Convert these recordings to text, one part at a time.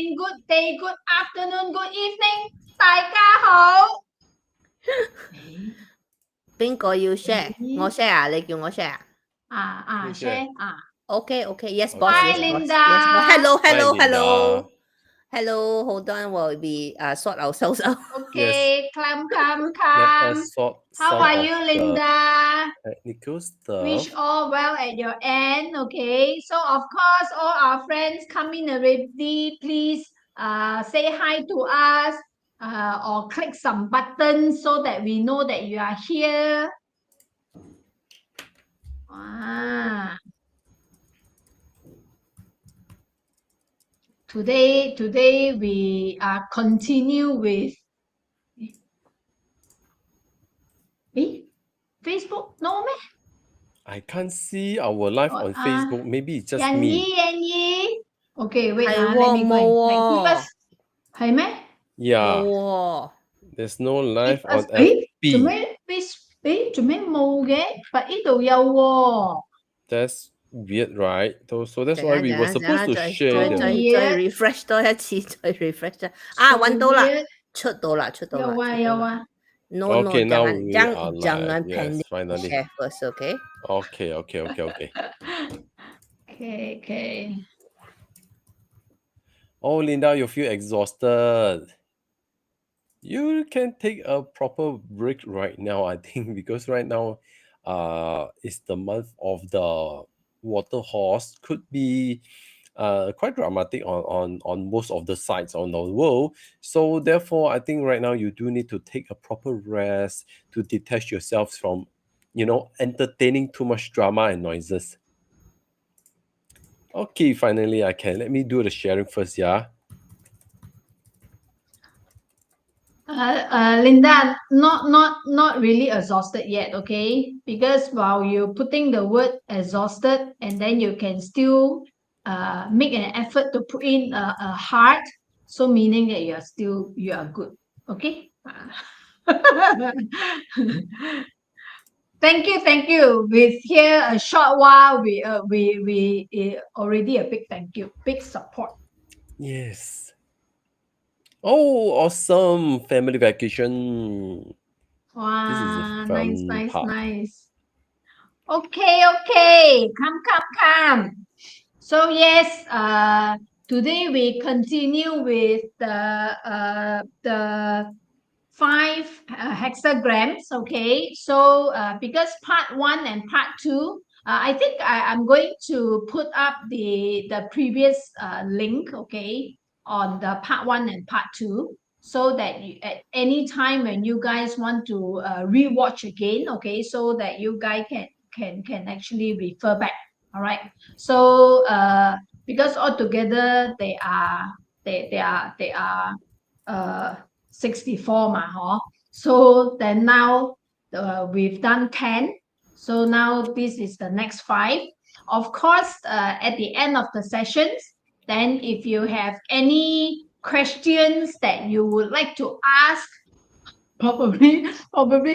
morning, good day, good afternoon, good evening，大家好。邊個要 share？我 share 啊，你叫我 share 啊share 啊。Okay, yes, boss. Hi, Yes, Linda. boss. Yes, Linda. Hello. Hold on, we sort ourselves out. Okay, come. Let us sort How some are of you, the Linda? technical stuff. Wish all well at your end. Okay, so of course, all our friends come in already. Please say hi to us or click some buttons so that we know that you are here. Wow. Today we continue with Facebook. No meh? I can't see our live on Facebook. Maybe it's just 人 me. 意 Okay, wait, 係 let me 喎， go 冇 and 喎， keep us. 係咩？ Yeah, 冇喎。 there's no live Keep us on FB. 做咩冇嘅？但呢度有喎。 That's weird, right? So that's why we were supposed to share 再 the... refresh 多一次，再 refresh 揾到啦，出到啦。有啊。 No, Okay, now we are jangan live. Yes, pending finally. share first, okay? Okay. Okay. Oh, Linda, you feel exhausted. You can take a proper break right now, I think, because right now is the month of the water horse. Could be quite dramatic on most of the sites on the world. So therefore, I think right now you do need to take a proper rest to detach yourself from, entertaining too much drama and noises. Okay, finally I can. Let me do the sharing first, yeah? Linda, not really exhausted yet, okay? Because while you're putting the word exhausted, and then you can still make an effort to put in a heart, so meaning that you are good, okay? Thank you. With here a short while, we already a big thank you, big support. Yes. Oh, awesome. Family vacation. This is a fun part. Nice. Okay. Come. So yes, today we continue with the 5 hexagrams. Okay, so because part 1 and part 2, I think I'm going to put up the previous link, okay, on the part 1 and part 2, so that at any time when you guys want to rewatch again, okay, so that you guys can actually refer back. All right, so because altogether they are 64 so then now we've done 10, so now this is the next 5. Of course, at the end of the sessions, then if you have any questions that you would like to ask, probably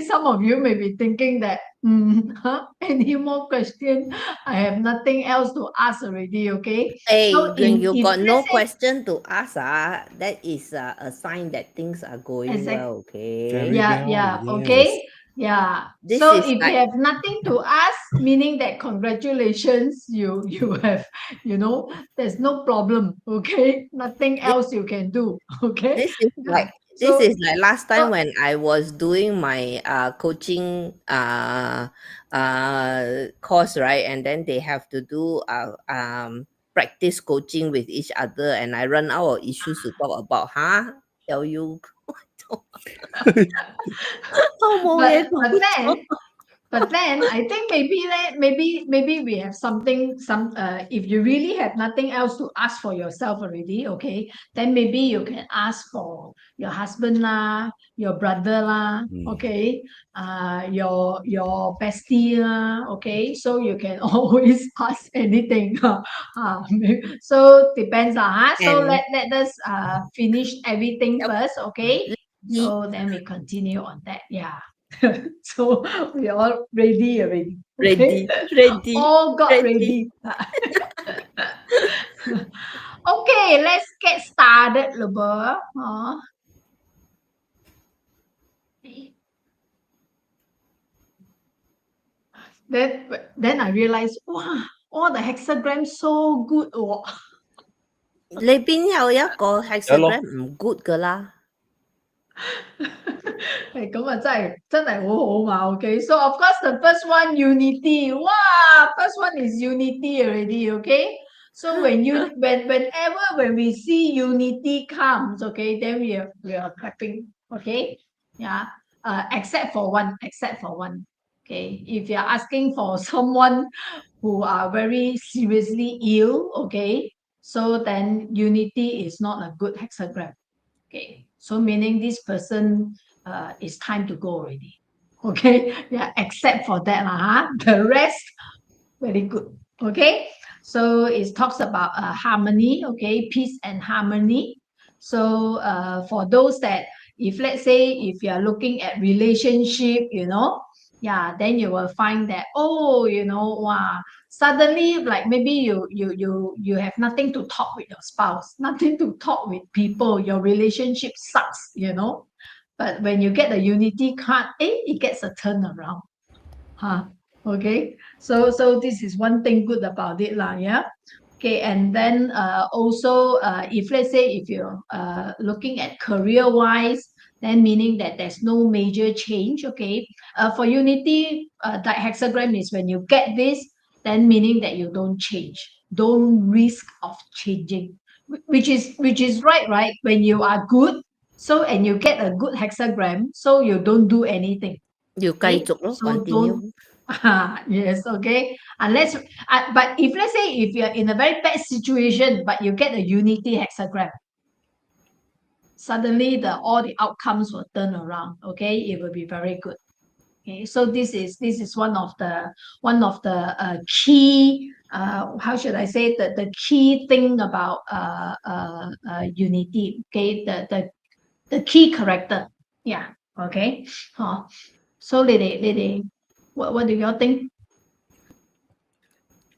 some of you may be thinking that any more question? I have nothing else to ask already, okay? Hey, So when you if got no let's say- question to ask, that is a sign that things are going well, okay? Very Yeah, well, okay. yes. Yeah. This So is if like- you have nothing to ask, meaning that congratulations, you have, there's no problem, okay? Nothing else you can do, okay? This is like last time when I was doing my coaching course, right? And then they have to do practice coaching with each other, and I run out of issues to talk about. Tell you. But then I think maybe we have something if you really have nothing else to ask for yourself already, okay, then maybe you can ask for your husband lah, your brother lah, okay, your bestie lah, okay, so you can always ask anything. So depends so let us finish everything first, okay, so then we continue on that. Yeah. So we all ready already. Okay? Ready. All got ready. Okay, let's get started. hard-hearted lover. Then I realized, wow, all the hexagrams so good. Oh. 你邊有一個 hexagram 唔 good 噶啦？咁啊，真係好好嘛。Okay, so of course the first one unity. Wow, first one is unity already. Okay, so whenever we see unity comes, okay, then we are clapping. Okay, yeah. Except for one. Okay, if you are asking for someone who are very seriously ill, okay, so then unity is not a good hexagram. Okay, so meaning this person it's time to go already. Okay, yeah, except for that, the rest very good. Okay, so it talks about harmony, okay, peace and harmony. So for those that, if let's say if you are looking at relationship, yeah, then you will find that, wow, suddenly like maybe you have nothing to talk with your spouse, nothing to talk with people, your relationship sucks. But when you get the unity card, it gets a turnaround. Okay, so this is one thing good about it lah, yeah. Okay, and then also if let's say if you're looking at career wise, then meaning that there's no major change. Okay, for unity, that hexagram is when you get this, then meaning that you don't change, don't risk of changing, which is right when you are good. So and you get a good hexagram, so you don't do anything. 要繼續咯 So，continue。 yes, okay. Unless, but if let's say if you're in a very bad situation, but you get a unity hexagram, suddenly all the outcomes will turn around. Okay, it will be very good. Okay, so this is one of the key. How should I say the key thing about unity? Okay, the key character. Yeah. Okay. So they what do you all think?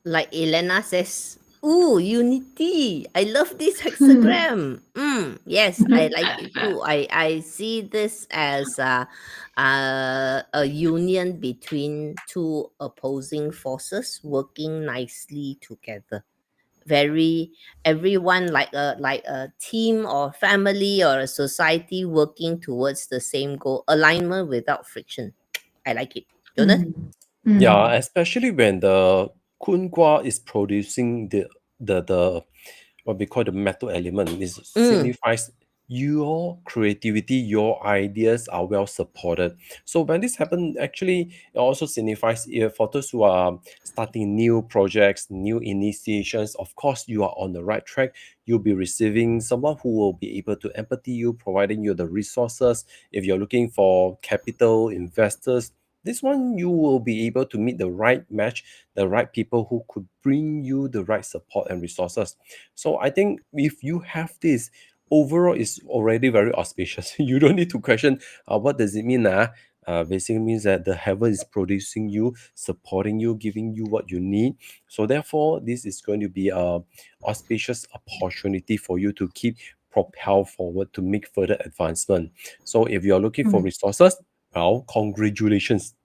Like Elena says, ooh, unity. I love this hexagram. Yes, I like it too. I see this as a union between two opposing forces working nicely together. Everyone like a team or family or a society working towards the same goal. Alignment without friction. I like it. Jonas? Yeah, especially when the Gua is producing the what we call the metal element. This signifies your creativity, your ideas are well supported. So when this happens, actually, it also signifies for those who are starting new projects, new initiations, of course, you are on the right track. You'll be receiving someone who will be able to empathy you, providing you the resources. If you're looking for capital investors, this one you will be able to meet the right match, the right people who could bring you the right support and resources. So I think if you have this, overall is already very auspicious. You don't need to question what does it mean. Basically means that the heaven is producing you, supporting you, giving you what you need. So therefore, this is going to be a auspicious opportunity for you to keep propel forward to make further advancement. So if you are looking for resources, well, congratulations.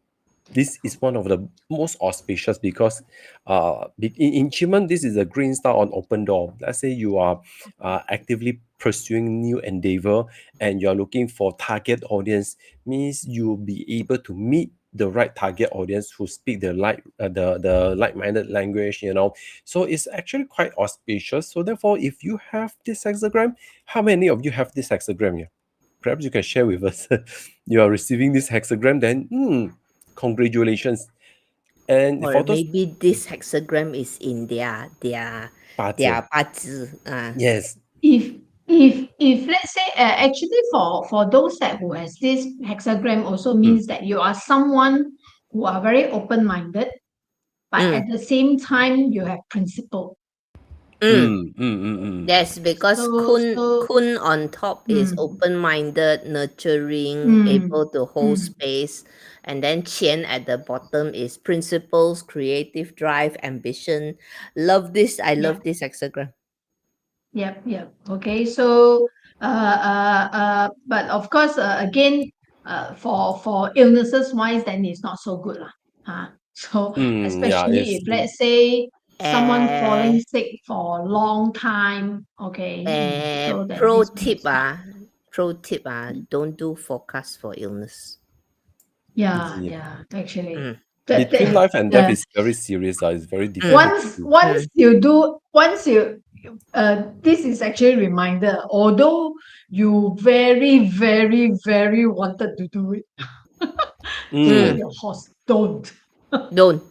This is one of the most auspicious because in Chiman, this is a green star on open door. Let's say you are actively pursuing new endeavor and you're looking for target audience, means you'll be able to meet the right target audience who speak the like-minded language, So it's actually quite auspicious. So therefore, if you have this hexagram, how many of you have this hexagram here? Perhaps you can share with us. You are receiving this hexagram, then congratulations. And or for those, maybe this hexagram is in their 八字. 八字 Yes. If let's say actually for those that who has this hexagram also means that you are someone who are very open-minded, but at the same time you have principle. Yes, because Kun on top is open-minded, nurturing, able to hold space, and then Qian at the bottom is principles, creative drive, ambition. Love this. I love this hexagram. Yep. Okay. So, but of course, again, for illnesses wise, then it's not so good lah. So Yeah, especially it's if let's say someone falling And, sick for a long time, okay, so then pro this tip means don't do forecast for illness. yeah, actually, Mm. between that life and death the is very serious. It's very difficult to do. once you this is actually a reminder, although you very very very wanted to do it, tell Mm. your horse don't. Don't.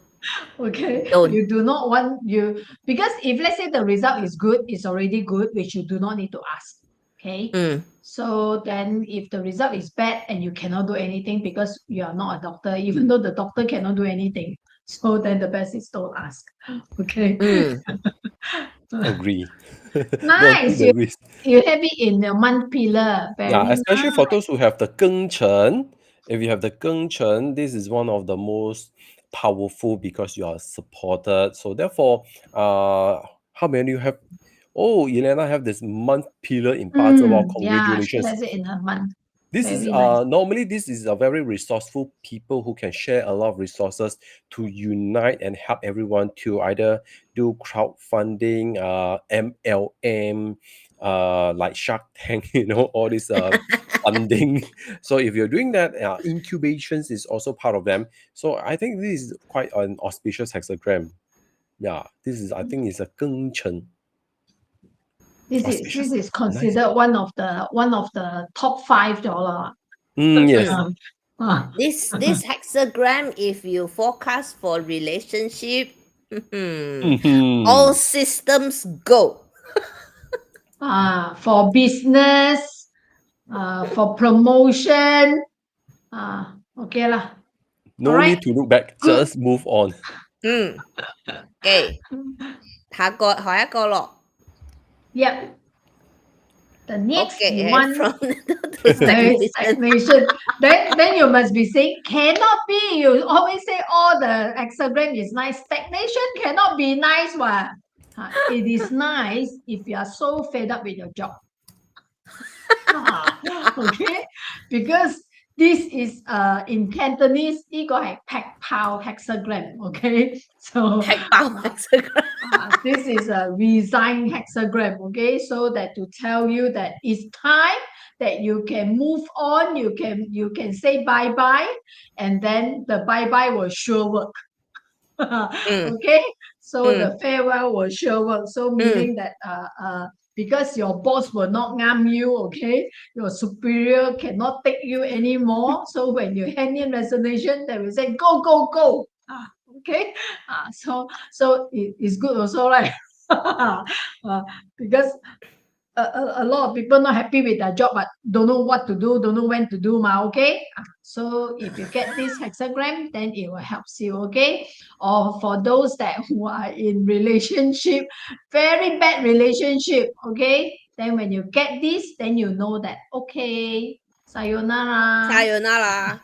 Okay, Don't. you do not want you, because if let's say the result is good, it's already good, which you do not need to ask. Okay, Mm. so then if the result is bad and you cannot do anything because you are not a doctor, even though the doctor cannot do anything, so then the best is don't ask. Okay. Mm. Agree. Don't take Nice. the risk. You have it in your month pillar. Yeah, Very especially nice. for those who have the Geng Chen. If you have the Geng Chen, this is one of the most powerful because you are supported. So therefore, how many you have? Oh, Elena have this month pillar in Bazi. Wow, Yeah, she congratulations. has it in her month. This is Very nice. normally this is a very resourceful people who can share a lot of resources to unite and help everyone to either do crowdfunding, MLM, like Shark Tank, all this funding. So if you're doing that, incubations is also part of them. So I think this is quite an auspicious hexagram. Yeah, this is I think it's a Geng Chen. This Auspicious. is Nice. considered one of the top $5. Yes. Um, uh, This hexagram, if you forecast for relationship, all Mhm. systems go. for business, for promotion. Okay lah. No Alright. need to look back. Good. Just move on. 下一個咯。 Yep. The next Okay, one. from to stagnation. Stagnation. Then you must be saying cannot be. You always say all the hexagram is nice. Stagnation cannot be nice one. It is nice if you are so fed up with your job. Okay, because this is in Cantonese, 呢個係劈炮 hexagram. Okay, so 踢爆 hexagram. this is a resign hexagram. Okay, so that to tell you that it's time that you can move on, you can say bye bye, and then the bye bye will sure work. Okay, so the farewell will sure work. So meaning that because your boss will not ngam you, okay, your superior cannot take you anymore. So when you hand in resignation, they will say go go go. Okay, so it's good also, right? Because a lot of people not happy with their job but don't know what to do, don't know when to do okay. So if you get this hexagram, then it will help you. Okay, or for those that who are in relationship, very bad relationship, okay, then when you get this, then you know that okay, sayonara. Sayonara.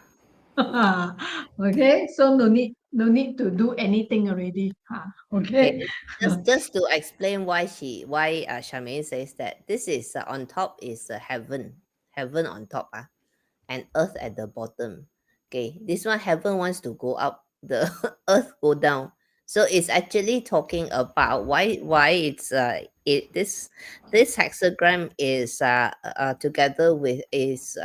Okay, so no need to do anything already. Okay. Just to explain why Charmaine says that this is on top is heaven on top, and earth at the bottom. Okay, this one heaven wants to go up, the earth go down. So it's actually talking about why it's this hexagram is together with is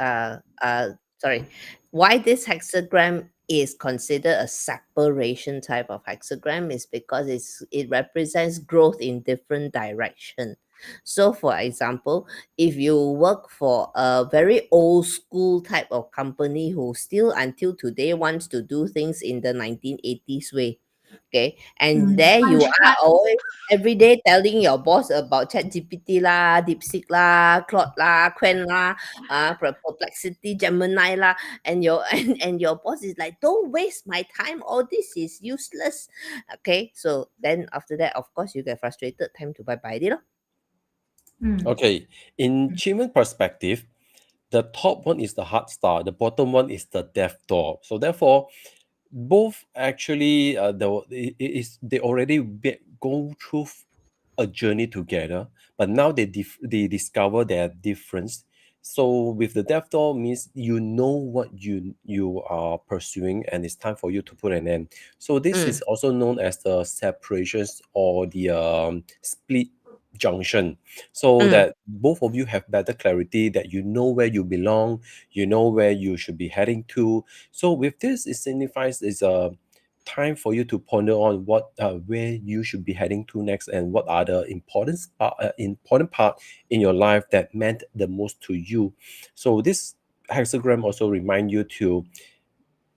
sorry, why this hexagram is considered a separation type of hexagram is because it represents growth in different direction. So for example, if you work for a very old school type of company who still until today wants to do things in the 1980s way, okay, and there you Punch are card. always every day telling your boss about ChatGPT lah, DeepSeek lah, Claude lah, Quen lah, Perplexity, Gemini lah, and your and your boss is like, don't waste my time, all this is useless. Okay, so then after that, of course, you get frustrated, time to bye bye, you know. Okay, in Chiman perspective, the top one is the heart star, the bottom one is the death door. So therefore, both actually they already go through a journey together, but now they discover their difference. So with the death door means you know what you are pursuing, and it's time for you to put an end. So this is also known as the separations or the split junction, so that both of you have better clarity, that you know where you belong, you know where you should be heading to. So with this, it signifies it's a time for you to ponder on what where you should be heading to next, and what are the important part in your life that meant the most to you. So this hexagram also remind you to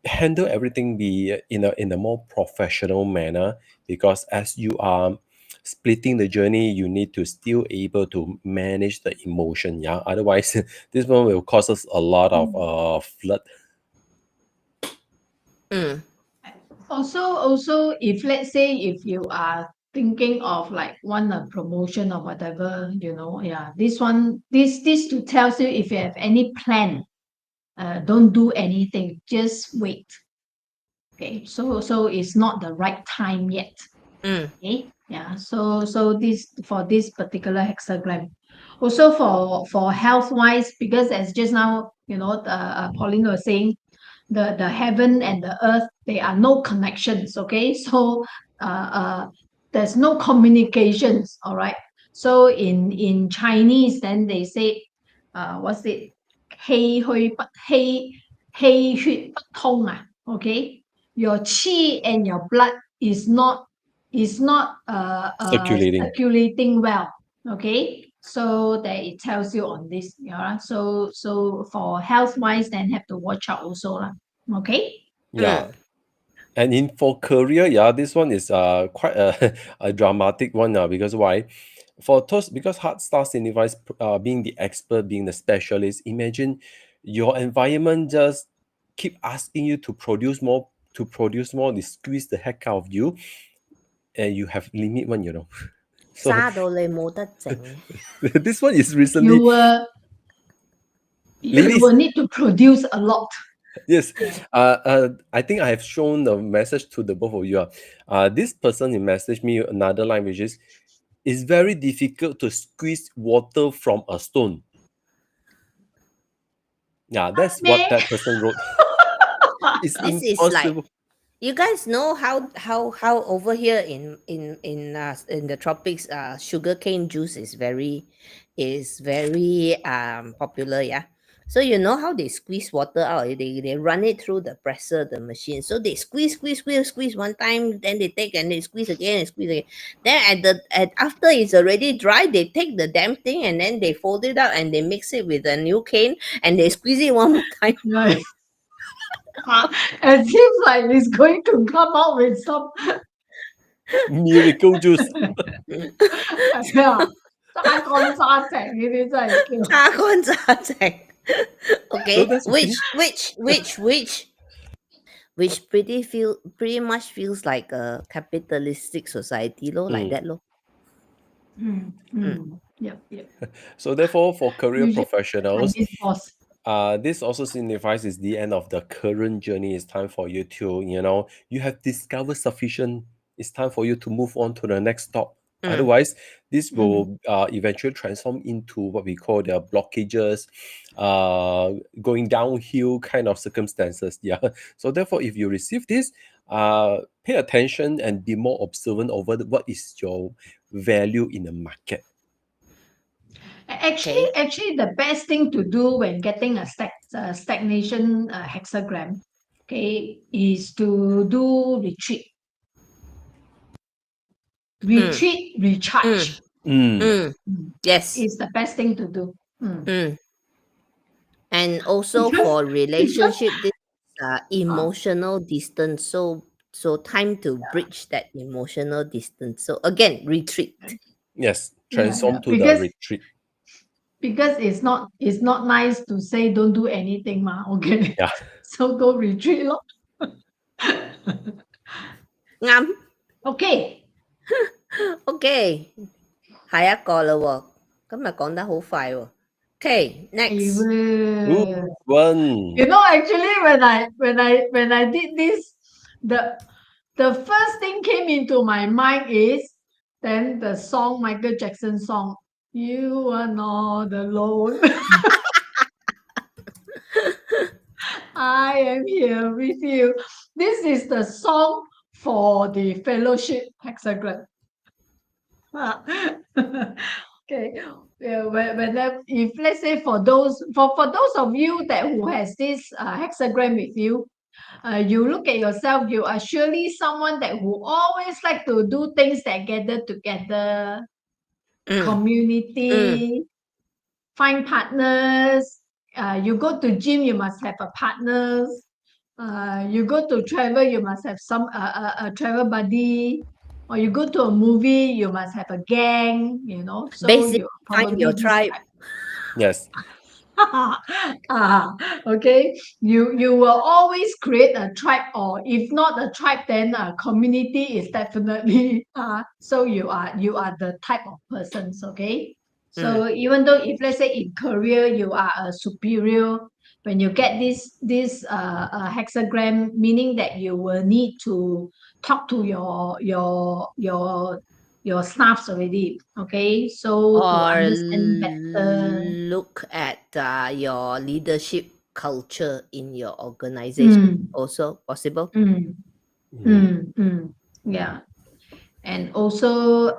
handle everything be in a more professional manner, because as you are splitting the journey, you need to still able to manage the emotion. Yeah, otherwise this one will cause us a lot of flood. Also, if let's say if you are thinking of like want a promotion or whatever, this to tells you if you have any plan, don't do anything, just wait. Okay, so it's not the right time yet. Okay, yeah. So this for this particular hexagram. Also for health wise, because as just now Pauline was saying, the heaven and the earth, they are no connections. Okay, so there's no communications. All right. So in Chinese, then they say, what's it? 气血不通 okay, your qi and your blood is not Circulating. circulating well. Okay, so that it tells you on this. Yeah, so for health wise, then have to watch out also lah. Okay. Yeah. And for career, yeah, this one is quite a dramatic one now, because why? Because heart star signifies being the expert, being the specialist. Imagine your environment just keep asking you to produce more, they squeeze the heck out of you, and you have limit one, So 沙到你冇得整。 this one is recently. You will need to produce a lot. Yes. I think I have shown the message to the both of you. This person messaged me another line, which is, it's very difficult to squeeze water from a stone. Yeah, that's what that person wrote. It's This is impossible. like, you guys know how over here in the tropics, sugarcane juice is very popular, yeah. So you know how they squeeze water out? They run it through the presser, the machine. So they squeeze one time, then they take and they squeeze again and squeeze again. Then after it's already dry, they take the damn thing and then they fold it out and they mix it with a new cane and they squeeze it one more time. Right. It seems like it's going to come out with some Miracle juice. 係啊，沙乾沙淨呢啲真係叫。沙乾沙淨。Okay, So that's which pretty much feels like a capitalistic society, like that, Yep. So therefore, for career Usually professionals, Chinese boss. this also signifies it's the end of the current journey. It's time for you to, you have discovered sufficient. It's time for you to move on to the next stop. Otherwise, this will eventually transform into what we call the blockages, going downhill kind of circumstances. Yeah. So therefore, if you receive this, pay attention and be more observant over what is your value in the market. Actually, the best thing to do when getting a stagnation hexagram, okay, is to do retreat. Recharge. Yes. Is the best thing to do. And also for relationship, this emotional distance. So time to bridge that emotional distance. So again, retreat. Yes, transform to Because- the retreat. Because it's not nice to say don't do anything, okay? Yeah. So go retreat lor. 啱 Okay. OK，下一個啦喎，今日講得好快喎。OK, next. Good one. Actually, when I did this, the first thing came into my mind is Then the song, Michael Jackson song, "You Are Not Alone." I am here with you. This is the song for the fellowship hexagram. Okay. If let's say for those of you that who has this hexagram with you, you look at yourself, you are surely someone that who always like to do things that gather together, community, find partners. You go to gym, you must have a partners. You go to travel, you must have some a travel buddy. Or you go to a movie, you must have a gang, you know. So Basically, you find probably your this tribe. type. Yes. Okay. You will always create a tribe, or if not a tribe, then a community is definitely so you are the type of persons, okay? So even though if let's say in career you are a superior, when you get this hexagram, meaning that you will need to talk to your staffs already, okay? So to Or understand better. look at your leadership culture in your organization. Also possible. Yeah. And also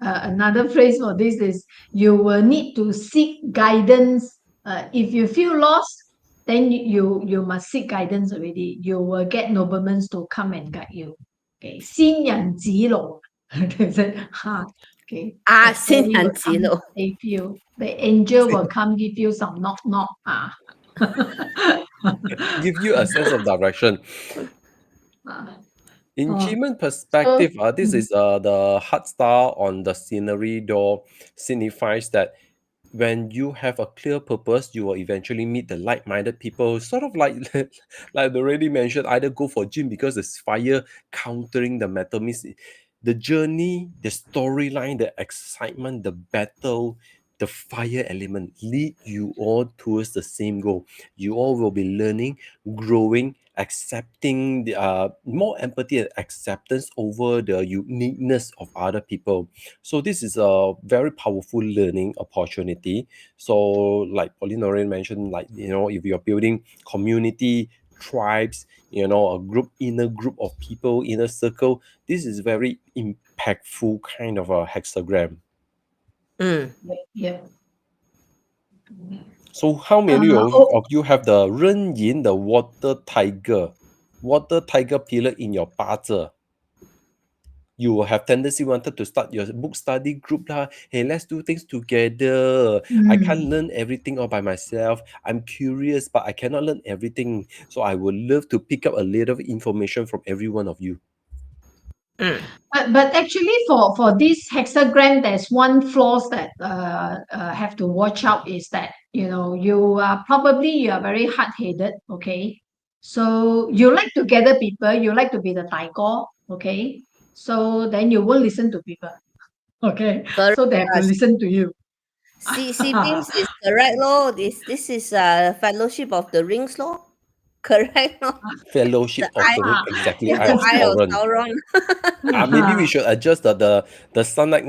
another phrase for this is you will need to seek guidance. If you feel lost, then you must seek guidance already. You will get noblemen to come and guide you. Okay, 仙人指路. They say, okay, the fairy will come 仙人指路. save you. The angel will come give you some knock knock. Give you a sense of direction. In human perspective, this is the heart star on the scenery door signifies that when you have a clear purpose, you will eventually meet the like-minded people. Sort of like like I already mentioned, either go for gym because there's fire countering the metal. Means the journey, the storyline, the excitement, the battle, the fire element lead you all towards the same goal. You all will be learning, growing, accepting the more empathy and acceptance over the uniqueness of other people. So this is a very powerful learning opportunity. So like Pauline already mentioned, like if you're building community, tribes, a inner group of people, inner circle, this is very impactful kind of a hexagram. Yeah. So how many of you have the 人寅, the water tiger pillar in your 八字? You will have tendency wanted to start your book study group lah. Hey, let's do things together. I can't learn everything all by myself. I'm curious, but I cannot learn everything. So I would love to pick up a little information from every one of you. But actually for this hexagram, there's one flaws that have to watch out is that you are very hard-headed, okay? So you like to gather people, you like to be the tiger, okay? So then you won't listen to people, okay? So they have to listen to you. Siblings is correct law. This is Fellowship of the Rings law. Correct law. Fellowship of the Ring, exactly. Yeah, Eye of Eye of Sauron. Sauron. Maybe we should adjust the sunlight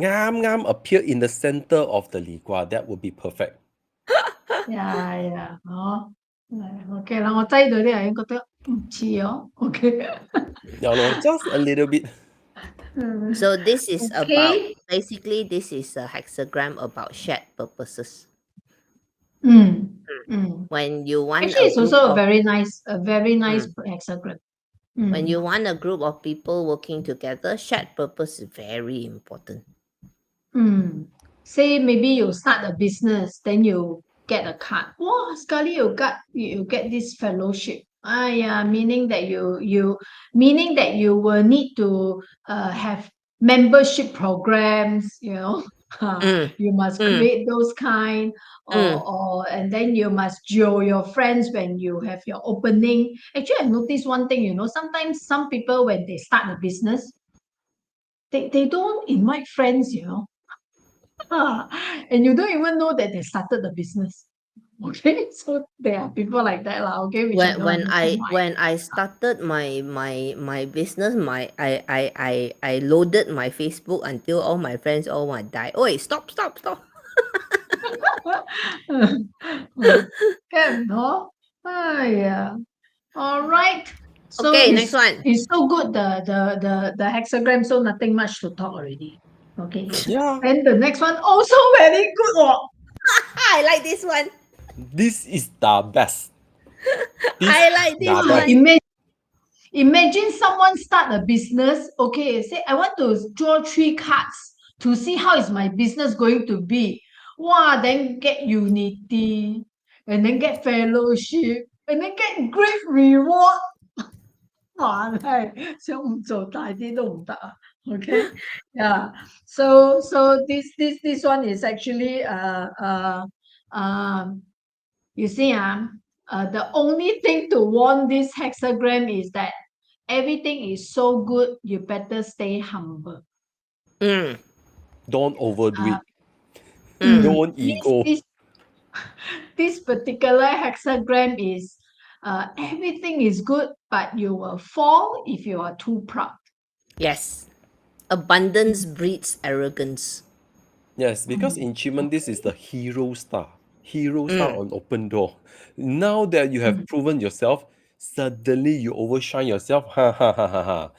appear in the center of the Li Gua. That would be perfect. Yeah. Okay 啦，我擠到啲人覺得唔似哦，OK。Yeah, no, just a little bit. So this is Okay. about this is a hexagram about shared purposes. When you want Actually, it's also a very nice Mm. hexagram. when you want a group of people working together, shared purpose is very important. Say maybe you start a business, then you get a card. Wow, sekali you get this fellowship. Meaning that you will need to have membership programs, you must create those kind, or and then you must join your friends when you have your opening. Actually, I've noticed one thing, sometimes some people when they start a business, they don't invite friends, and you don't even know that they started the business. Okay, so there are people like that lah. Okay, which I don't understand why. when I started my business, I loaded my Facebook until all my friends all want to die. Oh, stop. Kan, no? Yeah. All right. So Okay, next one. it's so good the hexagram, so nothing much to talk already. Okay. Yeah, And the next one also very good. Oh. I like this one. this is the best. This I like the this best. one. Imagine someone start a business. Okay, say I want to draw 3 cards to see how is my business going to be. Wow, then get unity, and then get fellowship, and then get great reward. 哇，係想唔做大啲都唔得啊。Okay, yeah. So this one is actually you see the only thing to warn this hexagram is that everything is so good, you better stay humble. Mm, Don't overdo Uh, it. Don't this ego. this particular hexagram is everything is good, but you will fall if you are too proud. yes. Abundance breeds arrogance. Yes, because in Chiman, this is the hero star. Hero star on open door. Now that you have proven yourself, suddenly you overshine yourself. Ha ha ha ha ha.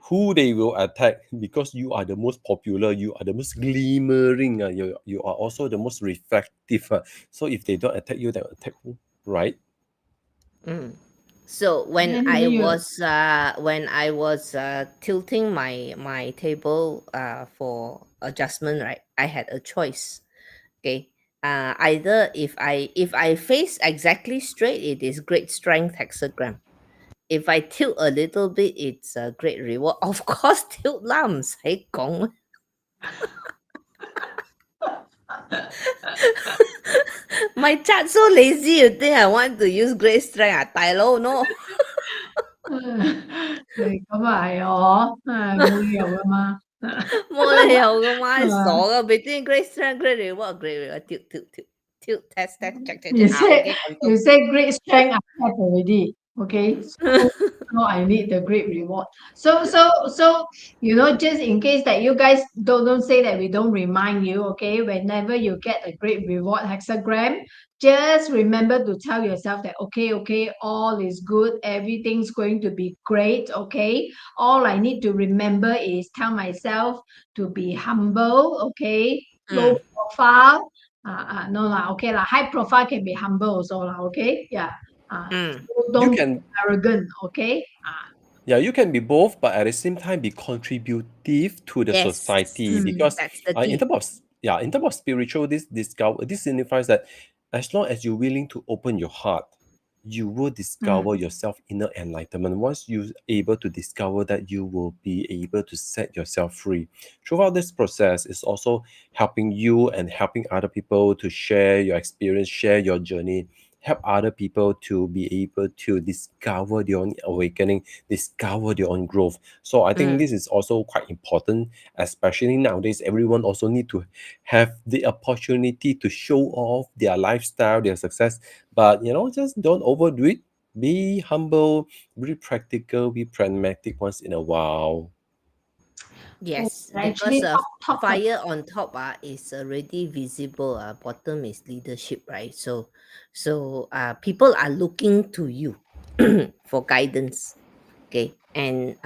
Who they will attack because you are the most popular, you are the most glimmering, you are also the most reflective. So if they don't attack you, they'll attack who? Right? Mm. So Then you when I was tilting my table for adjustment, right, I had a choice. Okay. Either if I face exactly straight, it is great strength hexagram. If I tilt a little bit, it's a great reward. Of course, tilt lah,唔使講。My chart so lazy, you think I want to use great strength? 大佬 no. 咁啊係哦，冇理由噶嘛。冇理由噶嘛，傻噶！Between great strength, great reward, tilt, test, check. You say Okay, you confirm. say great strength I have already. Okay, so now I need the great reward. So just in case that you guys don't say that we don't remind you. Okay, whenever you get a great reward hexagram, just remember to tell yourself that okay, all is good, everything's going to be great. Okay, all I need to remember is tell myself to be humble. Okay, low profile. No lah, okay lah. High profile can be humble also lah. Okay, yeah. So You don't be can arrogant. Okay. you can be both, but at the same time be contributive to the Yes. society. Because That's the in key. terms of spiritual, this signifies that as long as you're willing to open your heart, you will discover yourself inner enlightenment. Once you're able to discover that, you will be able to set yourself free. Throughout this process, it's also helping you and helping other people to share your experience, share your journey, help other people to be able to discover their own awakening, discover their own growth. So I think this is also quite important, especially nowadays. Everyone also need to have the opportunity to show off their lifestyle, their success, but just don't overdo it. Be humble, be practical, be pragmatic once in a while. Yes, Actually, because talk fire on top is already visible. Bottom is leadership, right? So people are looking to you for guidance. Okay, and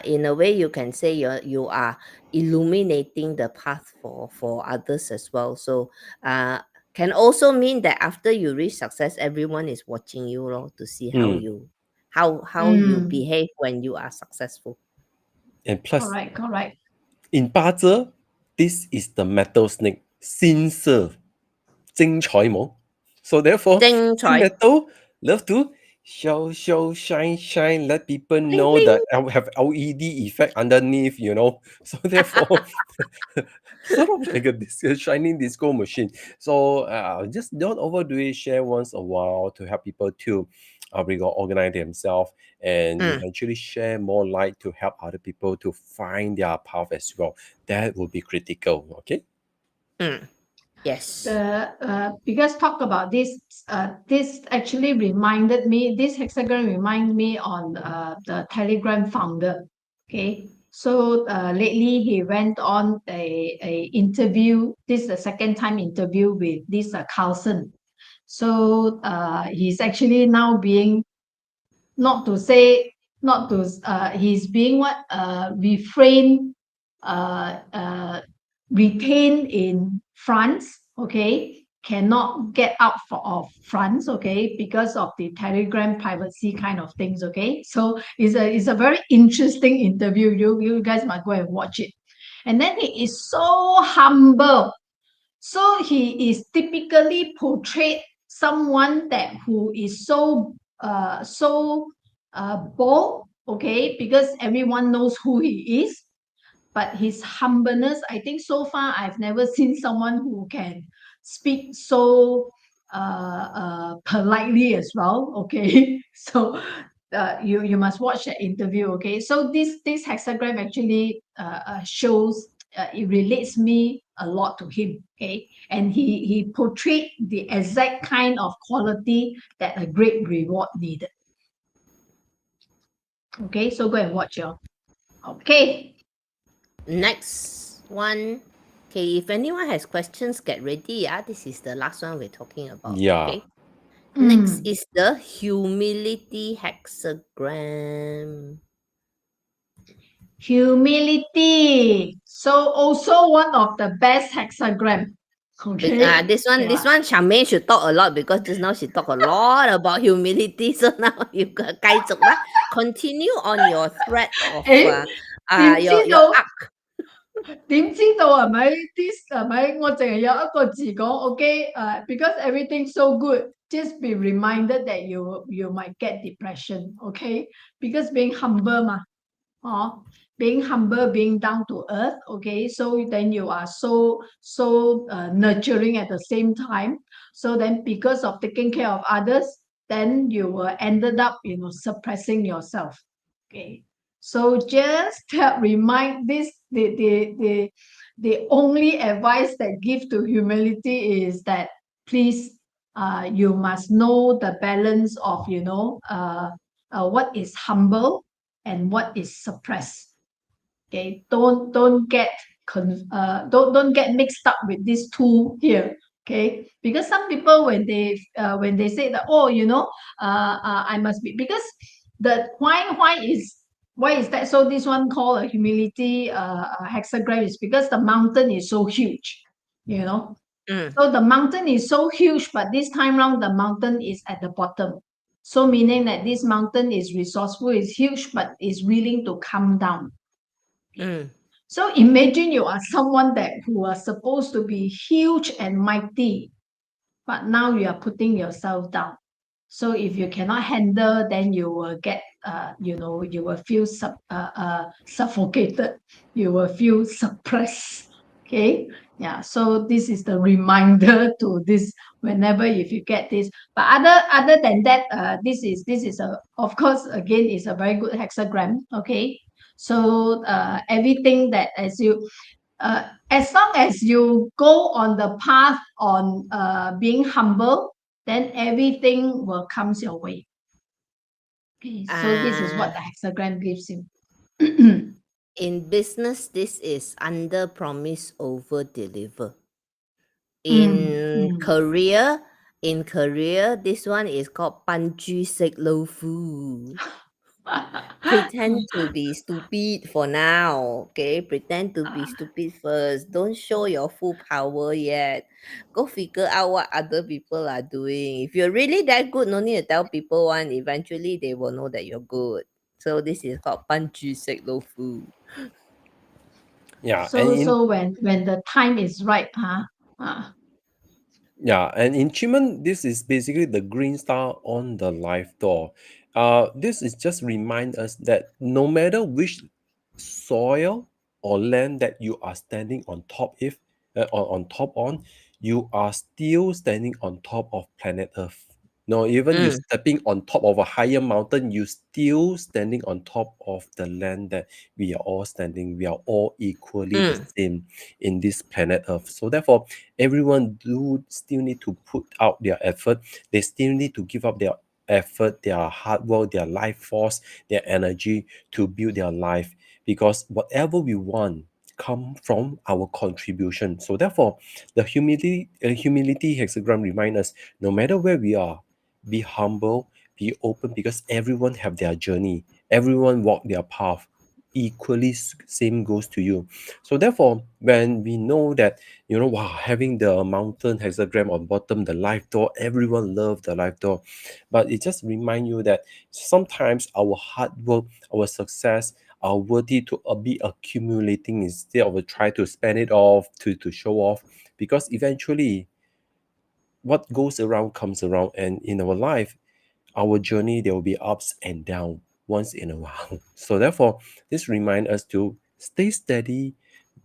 in a way, you can say you are illuminating the path for others as well. So can also mean that after you reach success, everyone is watching you lor, to see how Hmm. you behave when you are successful. And plus, correct. in 八字, this is the metal snake, 新色, 精彩冇. So therefore, 精彩 metal love to show, shine, let people Bling, know bling. that I have LED effect underneath. So therefore, sort of like a shining disco machine. So just don't overdo it. Share once a while to help people to organize themselves and eventually share more light to help other people to find their path as well. That will be critical. Okay. Yes. Because talk about this, this actually reminded me. This hexagram remind me on the Telegram founder. Okay, so lately he went on a interview. This is the second time interview with this Carlson. So he's actually now being, not to say, not to he's being what refrained, retained in France, okay, cannot get out of France, okay, because of the Telegram privacy kind of things, okay. So it's a very interesting interview. You guys might go and watch it. And then he is so humble. So he is typically portrayed someone that who is bold, okay, because everyone knows who he is. But his humbleness, I think so far I've never seen someone who can speak so politely as well. Okay, so you must watch that interview. Okay, so this hexagram actually shows, it relates me a lot to him. Okay, and he portrayed the exact kind of quality that a great reward needed. Okay, so go and watch your. Okay. Next one. Okay, if anyone has questions, get ready. This is the last one we're talking about. Yeah. Okay. Next is the humility hexagram. Humility. So also one of the best hexagram. Okay. This one, Charmaine should talk a lot because just now she talked a lot about humility. So now you continue on your thread of your arc. 點知道係咪？This 係咪？我淨係有一個字講，OK，because everything so good, just be reminded that you might get depression, okay? Because being humble 嘛，being humble, being down to earth, okay? So then you are so nurturing at the same time. So then because of taking care of others, then you will ended up, suppressing yourself, okay? So just remind this, the only advice that give to humility is that please, you must know the balance of, what is humble and what is suppressed. Okay, don't get mixed up with these two here. Okay, because some people when they say that, I must be, because the why is that? So this one called a humility hexagram is because the mountain is so huge, So the mountain is so huge, but this time round the mountain is at the bottom. So meaning that this mountain is resourceful, is huge, but is willing to come down. So imagine you are someone who are supposed to be huge and mighty, but now you are putting yourself down. So if you cannot handle, then you will get, you will feel suffocated. You will feel suppressed. Okay, yeah. So this is the reminder to this. Whenever if you get this, but other than that, this is of course again is a very good hexagram. Okay, so everything that as long as you go on the path on being humble, then everything will comes your way. Okay, so this is what the hexagram gives you. In business, this is under promise, over deliver. In career, this one is called 扮豬食老虎. Pretend to be stupid for now. Okay, pretend to be stupid first. Don't show your full power yet. Go figure out what other people are doing. If you're really that good, no need to tell people one. Eventually, they will know that you're good. So this is called 扮豬食老虎. Yeah. So when the time is right, Yeah, and in Chiman, this is basically the green star on the life door. This is just remind us that no matter which soil or land that you are standing on top, on top on, you are still standing on top of planet Earth. No, even you Mm. stepping on top of a higher mountain, you still standing on top of the land that we are all standing. We are all equally the same in this planet Earth. So therefore, everyone do still need to put out their effort. They still need to give up their effort, their hard work, their life force, their energy to build their life. Because whatever we want come from our contribution. So therefore, the humility hexagram reminds us, no matter where we are, be humble, be open, because everyone have their journey, everyone walk their path equally. Same goes to you. So therefore, when we know that, wow, having the mountain hexagram on bottom, the life door, everyone love the life door, but it just remind you that sometimes our hard work, our success are worthy to be accumulating instead of try to spend it off to show off, because eventually what goes around comes around, and in our life, our journey, there will be ups and downs once in a while. So therefore, this reminds us to stay steady,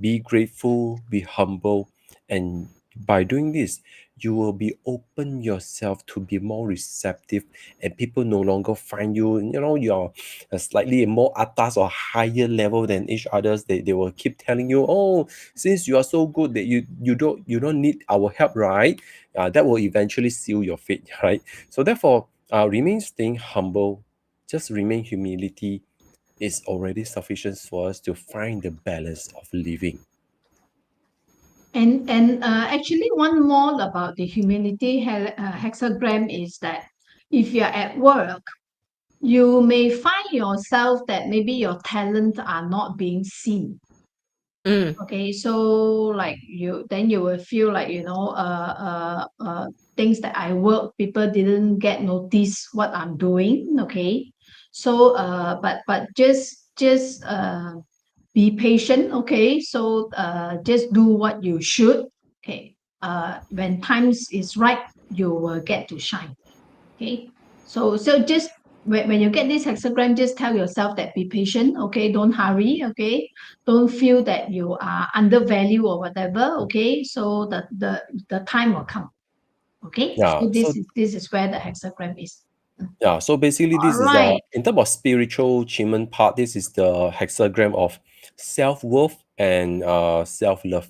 be grateful, be humble, and by doing this, you will be open yourself to be more receptive, and people no longer find you, you're a slightly more atas or higher level than each others. They will keep telling you, oh, since you are so good that you don't need our help, right? That will eventually seal your fate, right? So therefore, remain staying humble, just remain humility is already sufficient for us to find the balance of living. And actually, one more about the humility hexagram is that if you're at work, you may find yourself that maybe your talents are not being seen. Mm. Okay, so like you will feel like things that I work, people didn't get notice what I'm doing. Okay, so but just be patient. Okay, so just do what you should. Okay, when times is right, you will get to shine. Okay, so just when you get this hexagram, just tell yourself that be patient. Okay, don't hurry. Okay, don't feel that you are undervalued or whatever. Okay, so the time will come. Okay, Yeah. so So this is where the hexagram is. yeah. So basically, All this is right. in terms of spiritual achievement part. This is the hexagram of self worth and self love.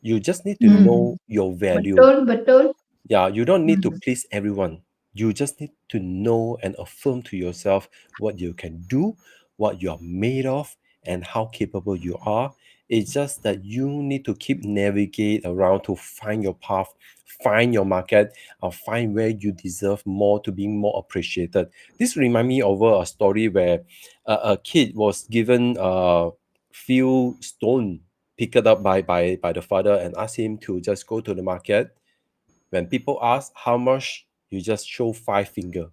You just need to know your value. Betul, betul. Yeah, you don't need to Mm. please everyone. You just need to know and affirm to yourself what you can do, what you're made of, and how capable you are. It's just that you need to keep navigate around to find your path, find your market, or find where you deserve more to being more appreciated. This remind me of a story where a kid was given a few stone picked up by the father and asked him to just go to the market. When people ask how much, you just show five finger.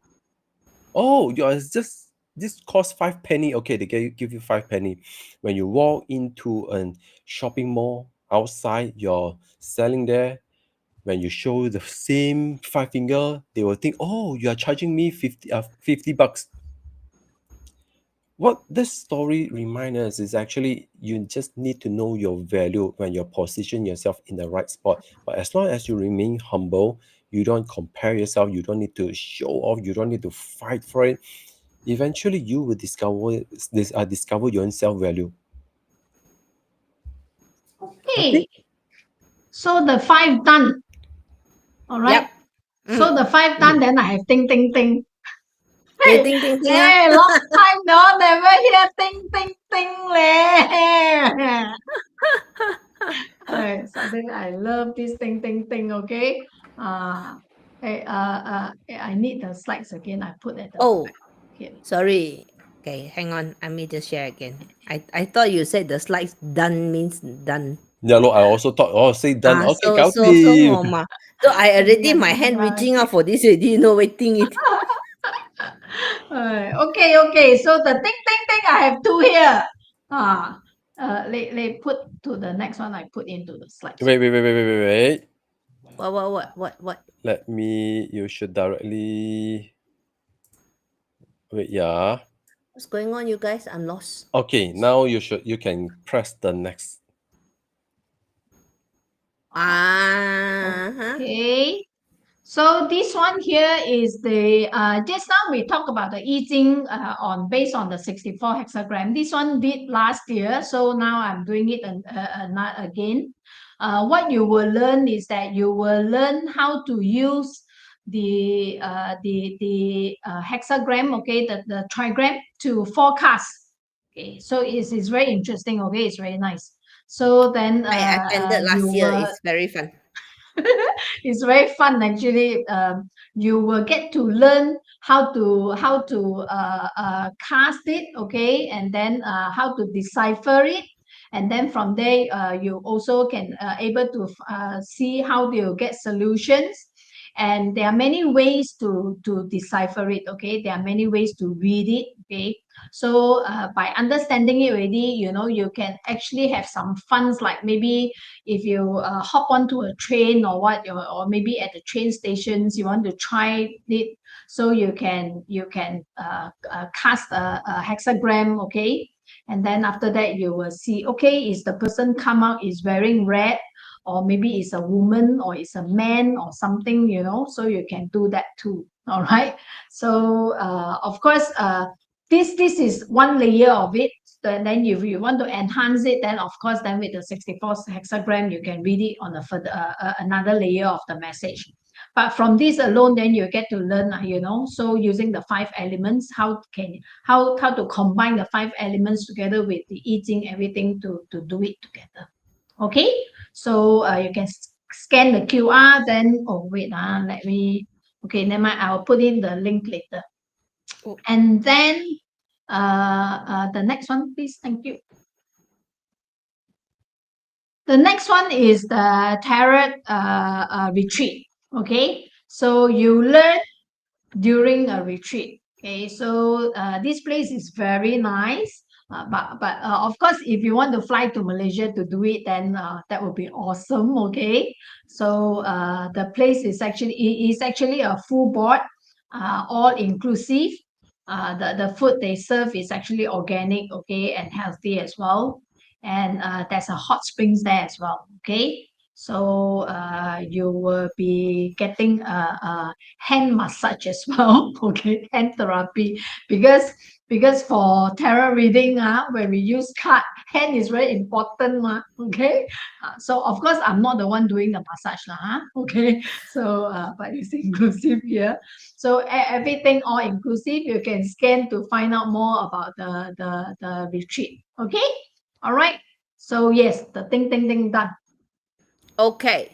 Oh, you are just this cost 5 penny. Okay, they give you 5 penny. When you walk into a shopping mall outside, you're selling there. When you show the same five finger, they will think, oh, you are charging me 50 bucks. What this story reminds us is actually you just need to know your value when you position yourself in the right spot. But as long as you remain humble, you don't compare yourself, you don't need to show off, you don't need to fight for it. Eventually, you will discover your own self value. Okay. Okay, so the 5 done. All right. Yep. So the 5 done, then I have ting ting ting. Hey, Hey, ding, ding, ding, ah. hey, long time no never hear ting ting ting leh. Something I love this ting ting ting. Okay. I need the slides again. I put at the Oh, back here. sorry. Okay, hang on. I may just share again. I thought you said the slides done means done. Yeah, look, I also thought, oh, say done. Okay, So Kauti. So I already my Yeah, hand bye. reaching out for this already, waiting it. Okay. So the ting ting ting, I have 2 here. They put to the next one. I put into the slides. Wait. What? Let me, you should directly, wait, yeah. What's going on, you guys? I'm lost. Okay, now you can press the next. Uh-huh. Okay. So this one here is the just now we talked about the Yi Jing based on the 64 hexagram. This one did last year, so now I'm doing it again. What you will learn is that you will learn how to use the hexagram, okay, the trigram to forecast. Okay, so it's very interesting. Okay, it's very nice. So then I attended last year. It's very fun. it's very fun actually. You will get to learn how to cast it, okay, and then how to decipher it, and then from there you also can able to see how you get solutions. And there are many ways to decipher it, okay, there are many ways to read it, okay. So by understanding it already, you can actually have some funs, like maybe if you hop onto a train or what, or maybe at the train stations you want to try it, so you can cast a hexagram, okay, and then after that you will see, okay, is the person come out is wearing red, or maybe it's a woman or it's a man or something, so you can do that too. All right, so of course this is one layer of it. And then if you want to enhance it, then of course, then with the 64 hexagram, you can read it on a further another layer of the message. But from this alone, then you get to learn, so using the 5 elements, how to combine the 5 elements together with the I Ching, everything to do it together. Okay, so you can scan the QR, then let me, okay, never mind, I'll put in the link later. And then the next one, please. Thank you. The next one is the tarot retreat. Okay, so you learn during a retreat. Okay, so this place is very nice. But of course, if you want to fly to Malaysia to do it, then that would be awesome. Okay, so the place is actually a full board, all inclusive. The food they serve is actually organic, okay, and healthy as well. And there's a hot springs there as well. Okay, so you will be getting a hand massage as well. Okay, hand therapy, because for tarot reading, when we use card, hand is very important, okay. So of course I'm not the one doing the massage, okay. So but it's inclusive here. So everything all inclusive. You can scan to find out more about the retreat. Okay, all right. So yes, the ding done. Okay.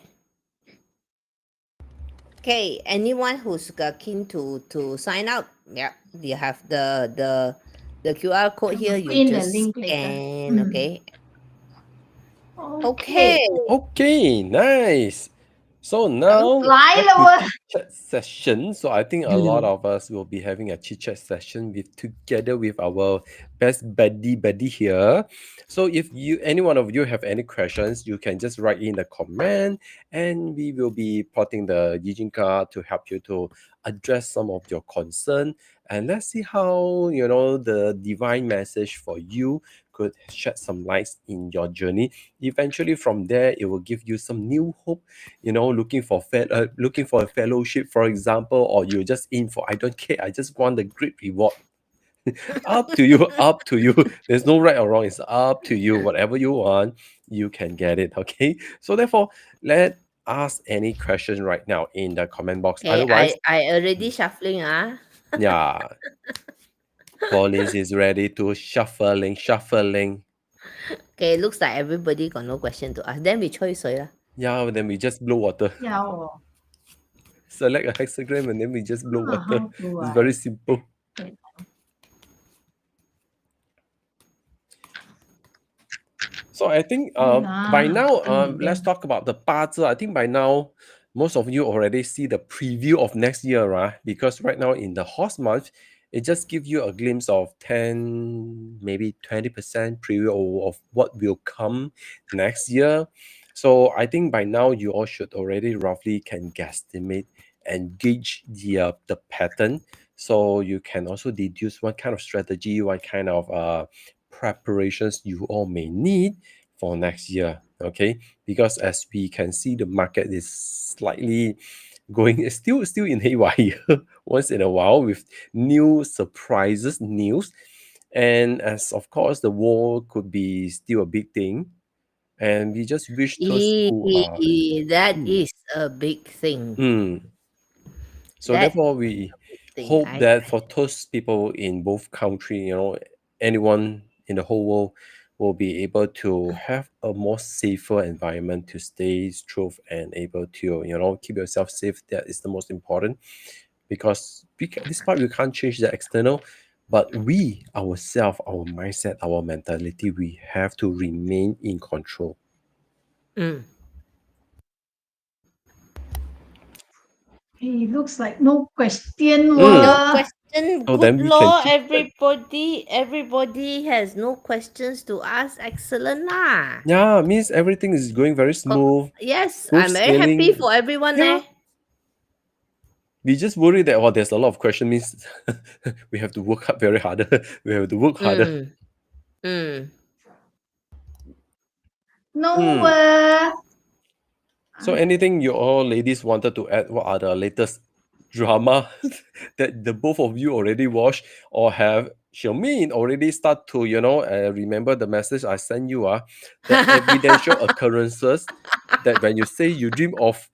Okay, anyone who's keen to sign up, yeah, you have the QR code here. Put You in the just link later. scan, okay? Okay. Okay, nice. So now Lại back luôn. to chit chat session. So I think a lot of us will be having a chit chat session together with our best buddy here. So if any one of you have any questions, you can just write in the comment, and we will be putting the Yi Jing card to help you to address some of your concern. And let's see how the divine message for you could shed some lights in your journey. Eventually, from there, it will give you some new hope. Looking for a fellowship, for example, or you're just in for, I don't care, I just want the great reward. Up to you. There's no right or wrong. It's up to you. Whatever you want, you can get it. Okay. So therefore, let ask any question right now in the comment box. Okay, Otherwise, I already shuffling. yeah. Collins is ready to shuffling. Okay, looks like everybody got no question to ask. Then we choose lah. Yeah, then we just blow water. Yeah. Select a hexagram and then we just blow water. How It's very simple. So I think by now, let's talk about the 八字. I think by now, most of you already see the preview of next year, right? Because right now in the horse month, it just gives you a glimpse of 10, maybe 20% preview of what will come next year. So I think by now you all should already roughly can guesstimate and gauge the pattern. So you can also deduce what kind of strategy, what kind of preparations you all may need for next year. Okay, because as we can see, the market is slightly going still in haywire once in a while with new surprises news. And as of course the war could be still a big thing, and we just wish those who are That is a big thing. so That therefore we thing. hope that for those people in both country, anyone in the whole world will be able to have a more safer environment to stay safe and able to keep yourself safe. That is the most important, because despite we can't change the external, but we ourselves, our mindset, our mentality, we have to remain in control. It looks like no question. No question. Oh, Good then we can law, keep everybody has no questions to ask. Excellent lah. Yeah, means everything is going very smooth. Yes, smooth I'm very happy sailing. for everyone. Yeah. We just worry that there's a lot of questions, means we have to work hard, very harder. We have to work harder. No. So anything you all ladies wanted to add? What are the latest drama that the both of you already watched, or have Xiaomin already start to remember the message I sent you? The evidential occurrences that when you say you dream of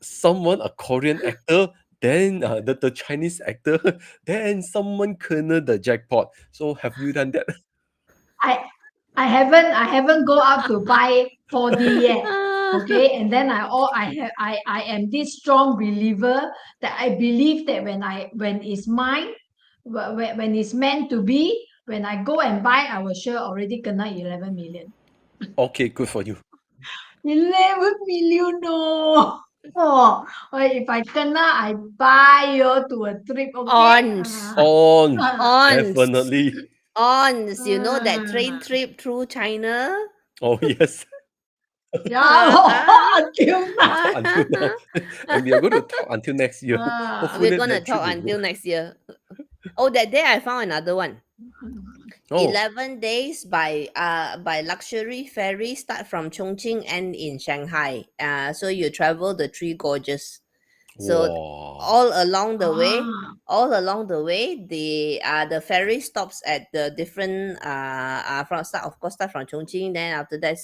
someone, a Korean actor, then the Chinese actor, then someone kena the jackpot. So have you done that? I haven't go out to buy 4D yet. Okay, and then I am this strong believer that I believe that when it's mine, when it's meant to be, when I go and buy, I will sure already kena 11 million. Okay, good for you. 11 million, no. Oh, if I kena, I buy you to a trip. Okay. Definitely. You know that train trip through China? Oh yes. Yeah, until now. Until now. And we are going to talk until next year. Hopefully We're gonna that trip talk will until work. next year. Oh, that day I found another one. 11 days by luxury ferry, start from Chongqing and in Shanghai. So you travel the three gorges. So Wow. all along the way, the ferry stops at the different start from Chongqing, then after that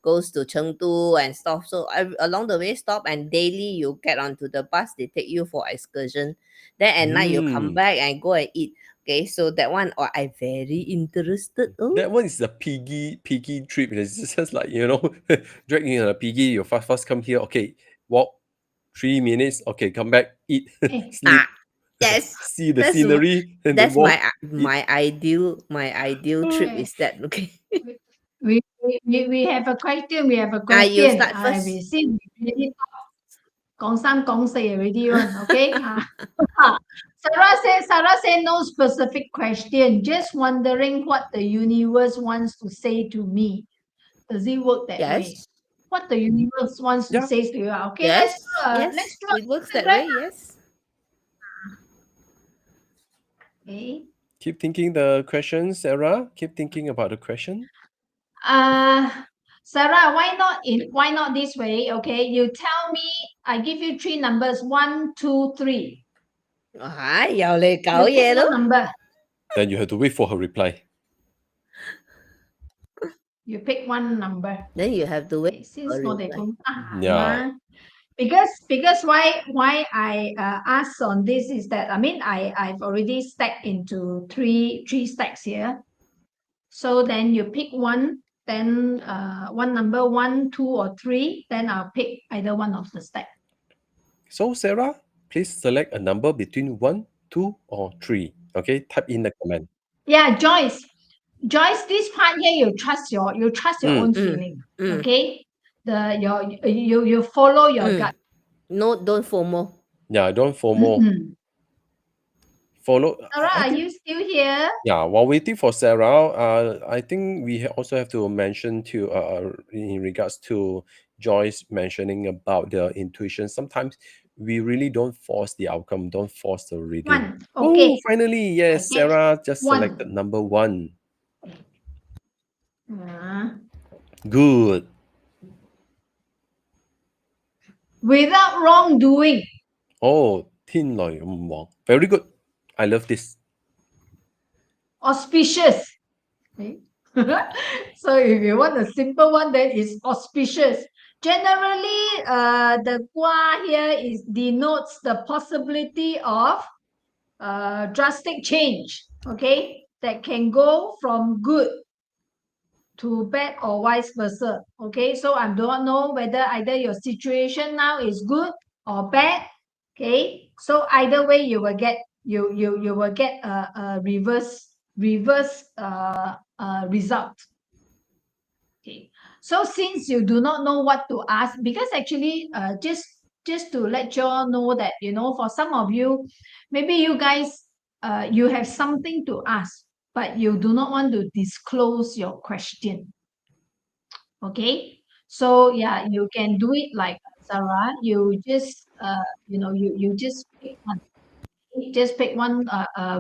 goes to Chengdu and stop. So along the way stop, and daily you get onto the bus, they take you for excursion. Then at night you come back and go and eat. Okay, so that one I very interested. That one is a piggy trip. It's just like, drag in a piggy, you fast come here, okay, walk 3 minutes, okay, come back, eat, sleep. Yes. See the scenery, and then That's walk. my ideal trip is that. Okay. We have a question. We have a question. You start first. We see we already gong三gong四 already one. Okay. Sarah said no specific question. Just wondering what the universe wants to say to me. Does it work that way? What the universe wants to say to you? Okay. Yes. Let's do It works that way. Yes. Okay. Keep thinking the question, Sarah. Keep thinking about the question. Sarah, why not this way? Okay, you tell me. I give you 3 numbers. 1, 2, 3.又嚟搞嘢咯。 number. Then you have to wait for her reply. You pick one number. Then you have to wait. Since Yeah. Because why I ask on this is that I've already stacked into three stacks here. So then you pick one, then one number 1, 2, or 3. Then I'll pick either one of the stack. So Sarah, please select a number between 1, 2, or 3. Okay, type in the comment. Yeah, Joyce, this part here you trust your own feeling. Okay, you follow your gut. No, don't FOMO. Yeah, don't FOMO. Follow. Sarah, are you still here? Yeah, while waiting for Sarah, I think we also have to mention to in regards to Joyce mentioning about the intuition. Sometimes we really don't force the outcome, don't force the reading. 1. Okay. Oh, finally, yes, Sarah just selected number 1. Good. without wrongdoing. Oh, 天來唔往. Very good. I love this. Auspicious. Okay. So if you want a simple one, then it's auspicious. Generally, the Gua here denotes the possibility of drastic change, okay, that can go from good to bad or vice versa. Okay, so I don't know whether either your situation now is good or bad. Okay, so either way you will get you will get a reverse result. Okay, so since you do not know what to ask, because actually just to let you all know that, you know, for some of you, maybe you guys you have something to ask, but you do not want to disclose your question. Okay, so yeah, you can do it like Sarah. You just you know, you just pick one. Just pick one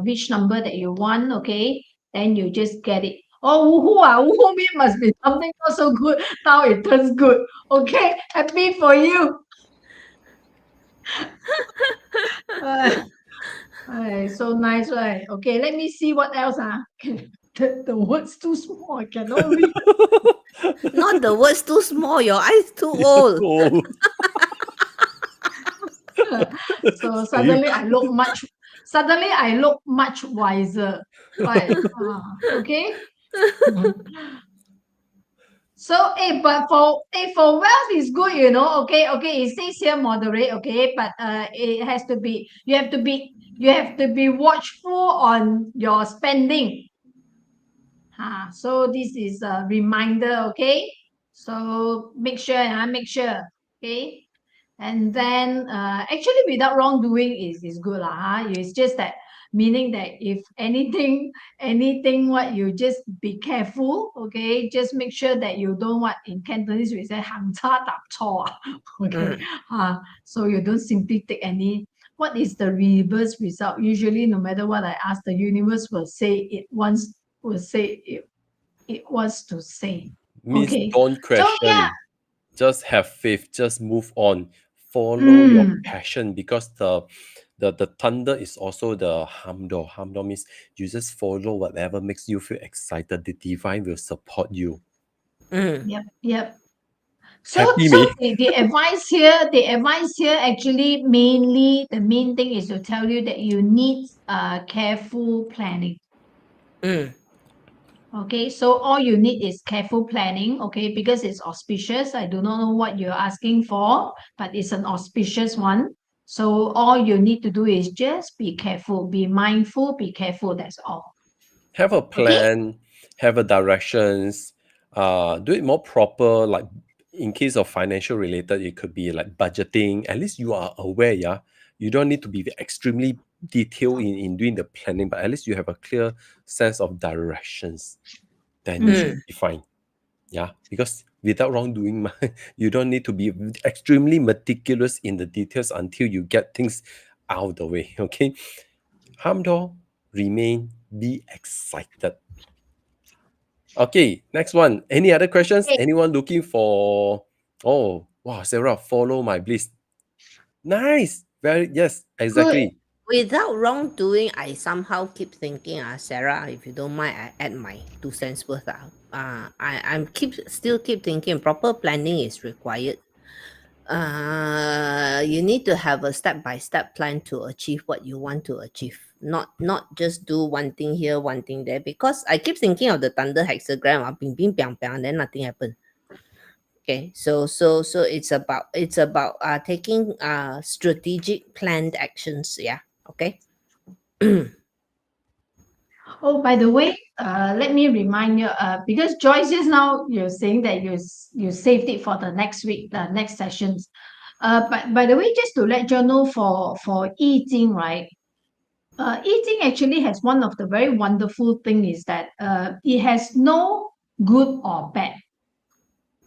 which number that you want. Okay, then you just get it. Oh, woohoo mean must be something not so good. Now it turns good. Okay, happy for you. So nice, right? Okay, let me see what else. The words too small. I cannot read. Not the words too small, your eyes too old. Oh, So suddenly I look much wiser. Right. Okay. So, but for wealth is good, you know. Okay, it says here moderate, okay, but it has to be you have to be watchful on your spending. So this is a reminder, okay. So make sure, okay. And then actually without wrongdoing is good lah. It's just that meaning that if anything what you just be careful, okay, just make sure that you don't, what in Cantonese we say 行差踏錯, okay. So you don't simply take any. What is the reverse result? Usually no matter what I ask, the universe will say it wants to say. means Okay. don't question. So yeah. Just have faith. Just move on. Follow your passion, because the thunder is also the hamdo. Hamdo means you just follow whatever makes you feel excited. The divine will support you. Yep. So, Happy so me. the advice here actually mainly the main thing is to tell you that you need careful planning. Okay, so all you need is careful planning, okay, because it's auspicious. I do not know what you're asking for, but it's an auspicious one. So all you need to do is just be careful, be mindful, be careful. That's all. Have a plan, have a directions, do it more proper. Like in case of financial related, it could be like budgeting. At least you are aware, yeah. You don't need to be extremely detailed in doing the planning, but at least you have a clear sense of directions. Then you should be fine. Yeah, because without wrongdoing, you don't need to be extremely meticulous in the details until you get things out of the way. Okay, Hamdo, remain, be excited. Okay, next one. Any other questions? Okay. Anyone looking for? Oh, wow, Sarah, follow my bliss. Nice. Very, yes, exactly. Without wrongdoing, I somehow keep thinking, Sarah, if you don't mind, I add my 2 cents worth. I'm still keep thinking proper planning is required. You need to have a step-by-step plan to achieve what you want to achieve. Not just do one thing here, one thing there. Because I keep thinking of the thunder hexagram, bing bing bang bang, and then nothing happened. Okay, so it's about taking strategic planned actions. Yeah. Okay. Oh, by the way, let me remind you, because Joyce, just now you're saying that you saved it for the next week, the next sessions. But by the way, just to let you know, for Yi Jing, right? Yi Jing actually has one of the very wonderful thing is that it has no good or bad.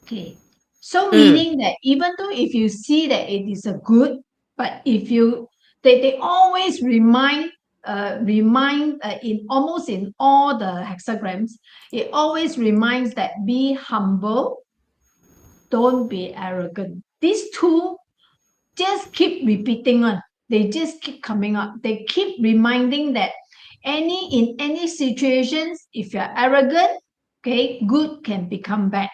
Okay, so meaning that even though if you see that it is a good, but if you they always remind in almost in all the hexagrams, it always reminds that be humble, don't be arrogant. These two just keep repeating on. They just keep coming up. They keep reminding that in any situations, if you're arrogant, okay, good can become bad.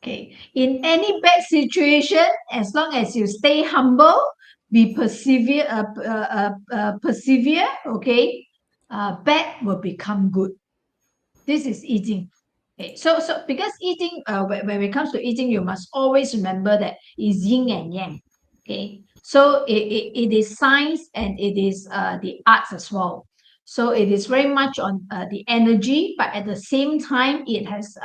Okay, in any bad situation, as long as you stay humble, persevere, okay, bad will become good. This is Yi Jing. Okay, so because Yi Jing, when it comes to Yi Jing, you must always remember that is yin and yang. Okay, so it is science and it is the arts as well. So it is very much on the energy, but at the same time, it has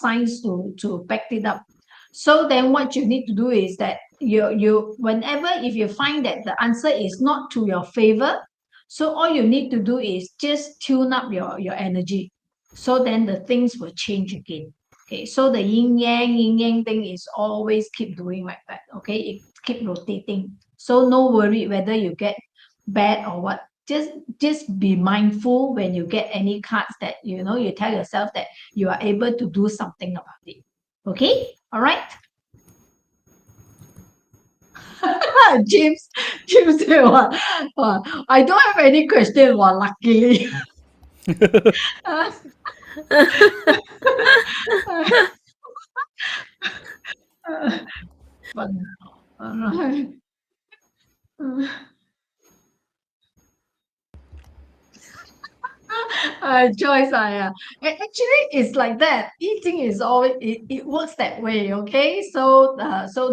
science to back it up. So then what you need to do is that you whenever if you find that the answer is not to your favor, so all you need to do is just tune up your energy. So then the things will change again. Okay, so the yin yang thing is always keep doing like that. Okay, it keep rotating. So no worry whether you get bad or what. Just be mindful when you get any cards that you tell yourself that you are able to do something about it. Okay, all right. James said, I don't have any question. Luckily. Joyce, actually, it's like that. Yi Jing is always it works that way. Okay, so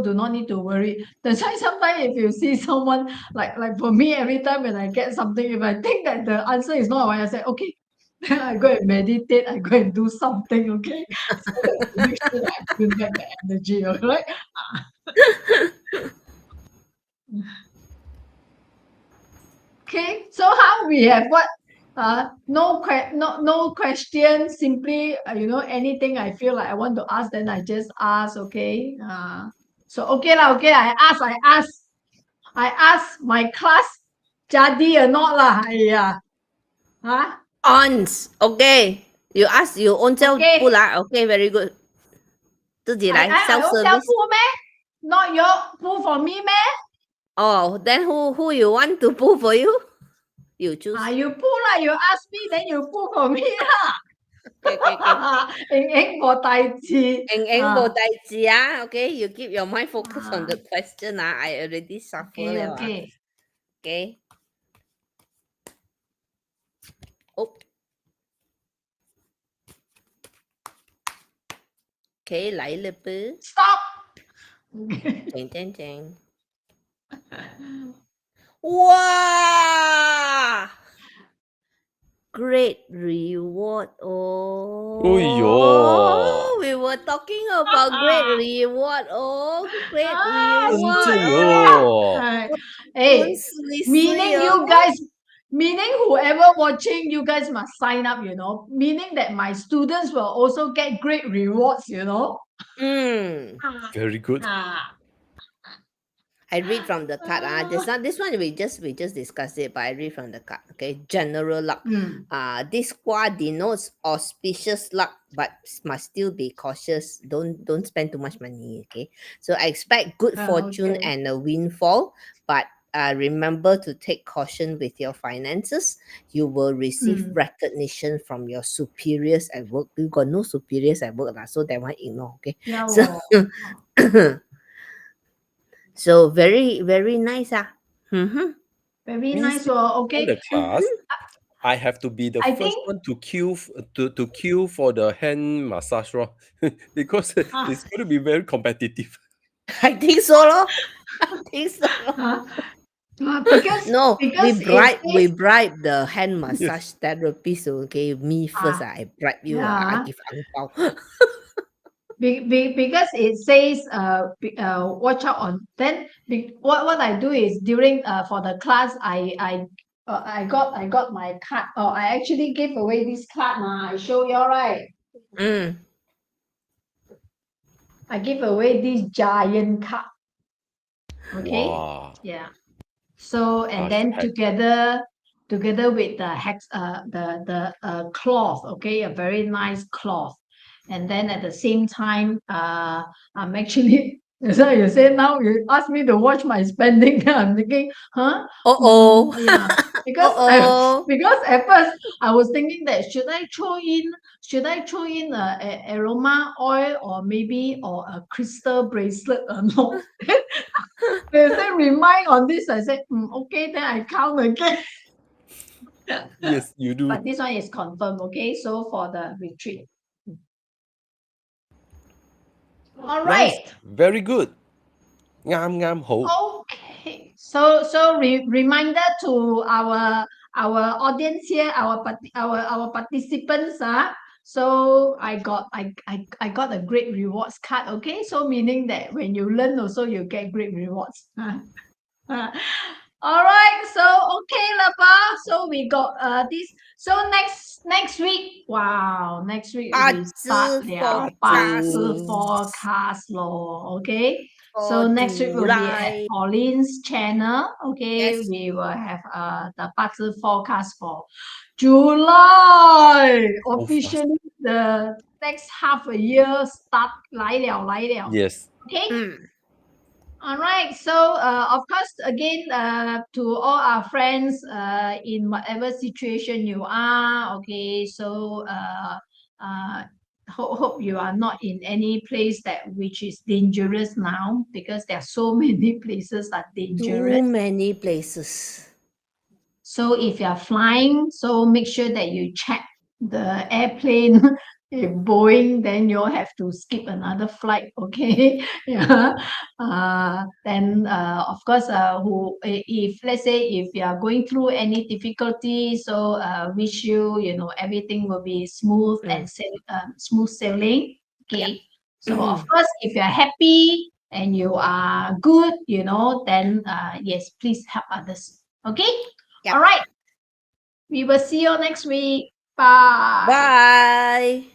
do not need to worry. That's why sometimes if you see someone like for me, every time when I get something, if I think that the answer is not what I say, okay, then I go and meditate. I go and do something. Okay, so that to make sure that I bring back the energy. All right. Okay, so how we have what? No question. Simply, anything I feel like I want to ask, then I just ask. Okay. So okay lah. Okay, I ask my class, jadi or not lah. Yeah. Huh? Ons. Okay. You ask you own self Okay. pull lah. Okay, very good. 自己来 I self own self service. pull meh? Not you pull for me meh? Oh, then who you want to pull for you? You choose. You pull lah. You ask me, then you pull for me lah. Okay. Eng for tai chi. Eng bo dai ji ah. Okay, you keep your mind focused on the question ah. I already shuffle liao ah. Okay. Okay. Oh. Okay, 来了不 Stop. ？哇 ！Great reward. Oh. We were talking about great reward. Oh, great reward. 真哦， Hey, meaning whoever watching, you guys must sign up, meaning that my students will also get great rewards, very good. I read from the card. This one we just discussed it, but I read from the card. Okay, general luck. This Gua denotes auspicious luck, but must still be cautious. Don't spend too much money. Okay, so I expect good fortune and a windfall, but remember to take caution with your finances. You will receive recognition from your superiors at work. You got no superiors at work, so that one ignore. Okay, Yeah, so. So very, very nice. Very nice. Well, okay. For the class, I have to be the first one to queue to queue for the hand massage, because it's going to be very competitive. I think so, lor. Because we bribe the hand massage therapist. Okay, me first. I bribe you. I give ang pao. Because it says watch out on then what I do is during for the class I got my card. I actually gave away this card now. I show you, right? I give away this giant card. Okay. Wow. Yeah. So and then together with the hex the cloth, okay, a very nice cloth. And then at the same time, I'm actually So you say now you ask me to watch my spending. I'm thinking, huh? Yeah, Uh-oh. because at first I was thinking that should I throw in a aroma oil or maybe a crystal bracelet or not? They say remind on this. I said okay, then I count again. Yes, you do. But this one is confirmed. Okay, so for the retreat. All right. Nice. Very good. Ngam ho. Okay. So reminder to our audience here, our participants. So I got a great rewards card. Okay. So meaning that when you learn also you get great rewards. All right. So okay, Lapa. So we got this. So next week. Wow. Next week we start the 八字 forecast law. Okay. So next week will be at July. Pauline's channel. Okay, Yes. we will have the 八字 forecast for July. Officially, the next half a year start 来了. Yes. Okay. Mm. All right. So of course, again, to all our friends, in whatever situation you are, okay. So hope you are not in any place which is dangerous now, because there are so many places that are dangerous. Too many places. So if you are flying, so make sure that you check the airplane. If Boeing, then you'll have to skip another flight. Okay. Yeah. Then of course, if let's say if you are going through any difficulty, so wish you everything will be smooth and smooth sailing. Okay. So of course, if you are happy and you are good, then yes, please help others. Okay. Yep. All right. We will see you next week. Bye. Bye.